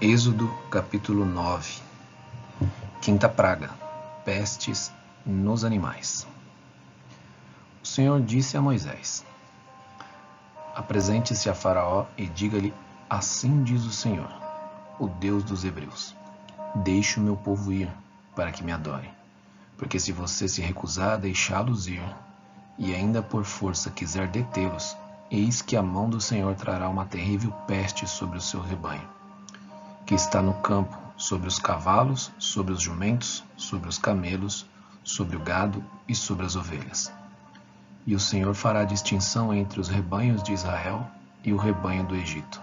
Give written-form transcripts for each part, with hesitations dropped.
Êxodo capítulo 9. Quinta praga: pestes nos animais. O Senhor disse a Moisés: Apresente-se a Faraó e diga-lhe: Assim diz o Senhor, o Deus dos Hebreus: Deixe o meu povo ir, para que me adore. Porque se você se recusar a deixá-los ir, e ainda por força quiser detê-los, eis que a mão do Senhor trará uma terrível peste sobre o seu rebanho, que está no campo, sobre os cavalos, sobre os jumentos, sobre os camelos, sobre o gado e sobre as ovelhas. E o Senhor fará distinção entre os rebanhos de Israel e o rebanho do Egito,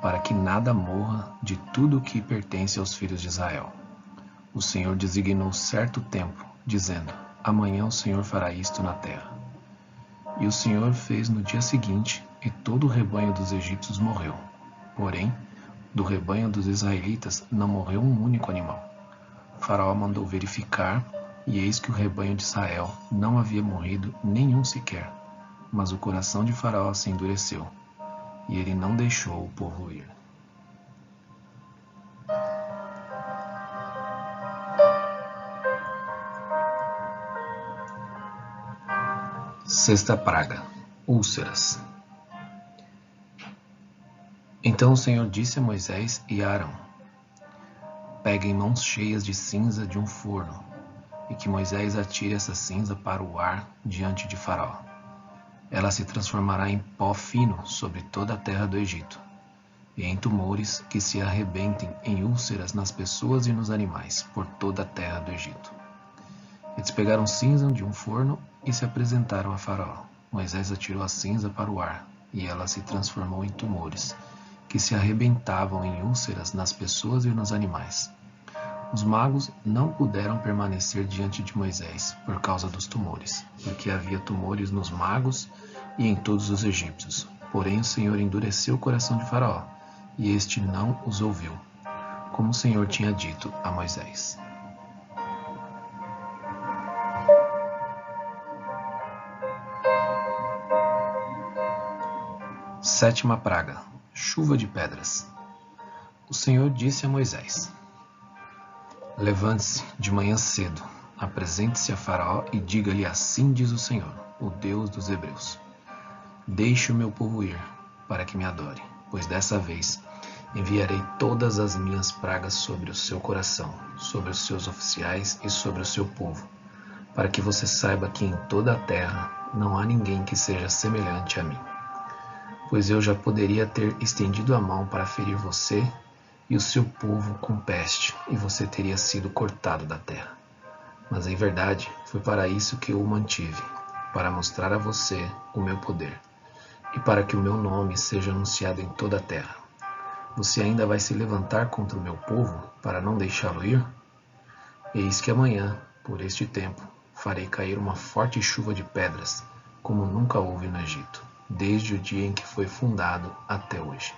para que nada morra de tudo o que pertence aos filhos de Israel. O Senhor designou certo tempo, dizendo: Amanhã o Senhor fará isto na terra. E o Senhor fez no dia seguinte, e todo o rebanho dos egípcios morreu. Porém, do rebanho dos israelitas não morreu um único animal. Faraó mandou verificar, e eis que o rebanho de Israel não havia morrido nenhum sequer. Mas o coração de Faraó se endureceu, e ele não deixou o povo ir. Sexta praga: úlceras. Então o Senhor disse a Moisés e a Arão: Peguem mãos cheias de cinza de um forno, e que Moisés atire essa cinza para o ar diante de Faraó. Ela se transformará em pó fino sobre toda a terra do Egito, e em tumores que se arrebentem em úlceras nas pessoas e nos animais por toda a terra do Egito. Eles pegaram cinza de um forno e se apresentaram a Faraó. Moisés atirou a cinza para o ar, e ela se transformou em tumores, que se arrebentavam em úlceras nas pessoas e nos animais. Os magos não puderam permanecer diante de Moisés por causa dos tumores, porque havia tumores nos magos e em todos os egípcios. Porém o Senhor endureceu o coração de Faraó, e este não os ouviu, como o Senhor tinha dito a Moisés. Sétima praga: chuva de pedras. O Senhor disse a Moisés: Levante-se de manhã cedo, apresente-se a Faraó e diga-lhe: Assim diz o Senhor, o Deus dos Hebreus: Deixe o meu povo ir, para que me adore, pois dessa vez enviarei todas as minhas pragas sobre o seu coração, sobre os seus oficiais e sobre o seu povo, para que você saiba que em toda a terra não há ninguém que seja semelhante a mim. Pois eu já poderia ter estendido a mão para ferir você e o seu povo com peste, e você teria sido cortado da terra. Mas em verdade foi para isso que eu o mantive, para mostrar a você o meu poder, e para que o meu nome seja anunciado em toda a terra. Você ainda vai se levantar contra o meu povo para não deixá-lo ir? Eis que amanhã, por este tempo, farei cair uma forte chuva de pedras, como nunca houve no Egito, desde o dia em que foi fundado até hoje.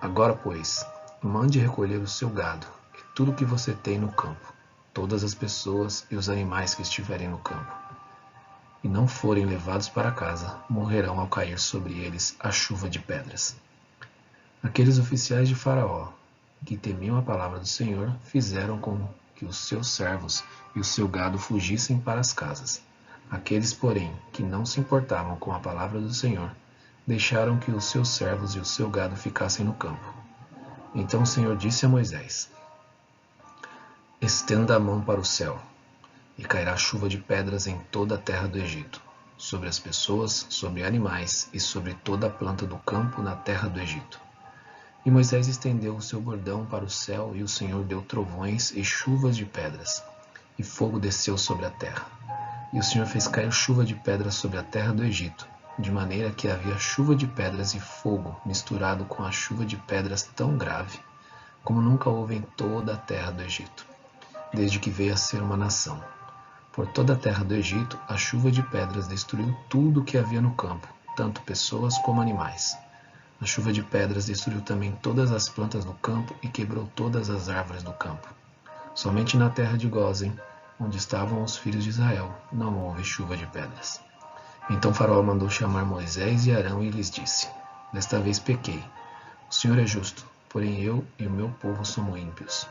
Agora, pois, mande recolher o seu gado e tudo o que você tem no campo, todas as pessoas e os animais que estiverem no campo, e não forem levados para casa, morrerão ao cair sobre eles a chuva de pedras. Aqueles oficiais de Faraó, que temiam a palavra do Senhor, fizeram com que os seus servos e o seu gado fugissem para as casas. Aqueles, porém, que não se importavam com a palavra do Senhor, deixaram que os seus servos e o seu gado ficassem no campo. Então o Senhor disse a Moisés: Estenda a mão para o céu, e cairá chuva de pedras em toda a terra do Egito, sobre as pessoas, sobre animais e sobre toda a planta do campo na terra do Egito. E Moisés estendeu o seu bordão para o céu, e o Senhor deu trovões e chuvas de pedras, e fogo desceu sobre a terra. E o Senhor fez cair chuva de pedras sobre a terra do Egito, de maneira que havia chuva de pedras e fogo misturado com a chuva de pedras tão grave, como nunca houve em toda a terra do Egito, desde que veio a ser uma nação. Por toda a terra do Egito, a chuva de pedras destruiu tudo o que havia no campo, tanto pessoas como animais. A chuva de pedras destruiu também todas as plantas do campo e quebrou todas as árvores do campo. Somente na terra de Gósen, onde estavam os filhos de Israel, não houve chuva de pedras. Então Faraó mandou chamar Moisés e Arão e lhes disse: Desta vez pequei. O Senhor é justo, porém eu e o meu povo somos ímpios.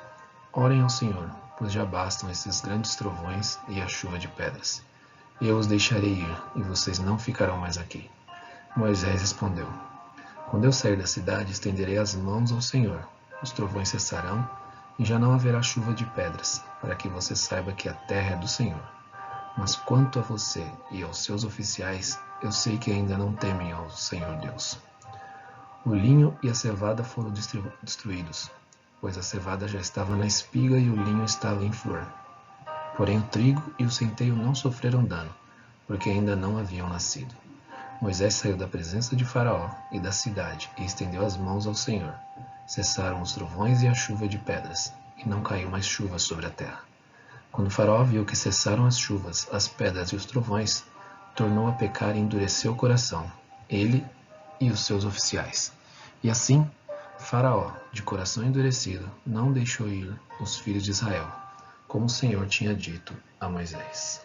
Orem ao Senhor, pois já bastam esses grandes trovões e a chuva de pedras. Eu os deixarei ir, e vocês não ficarão mais aqui. Moisés respondeu: Quando eu sair da cidade, estenderei as mãos ao Senhor. Os trovões cessarão, e já não haverá chuva de pedras, para que você saiba que a terra é do Senhor. Mas quanto a você e aos seus oficiais, eu sei que ainda não temem ao Senhor Deus. O linho e a cevada foram destruídos, pois a cevada já estava na espiga e o linho estava em flor. Porém o trigo e o centeio não sofreram dano, porque ainda não haviam nascido. Moisés saiu da presença de Faraó e da cidade e estendeu as mãos ao Senhor. Cessaram os trovões e a chuva de pedras, e não caiu mais chuva sobre a terra. Quando Faraó viu que cessaram as chuvas, as pedras e os trovões, tornou a pecar e endureceu o coração, ele e os seus oficiais. E assim, Faraó, de coração endurecido, não deixou ir os filhos de Israel, como o Senhor tinha dito a Moisés.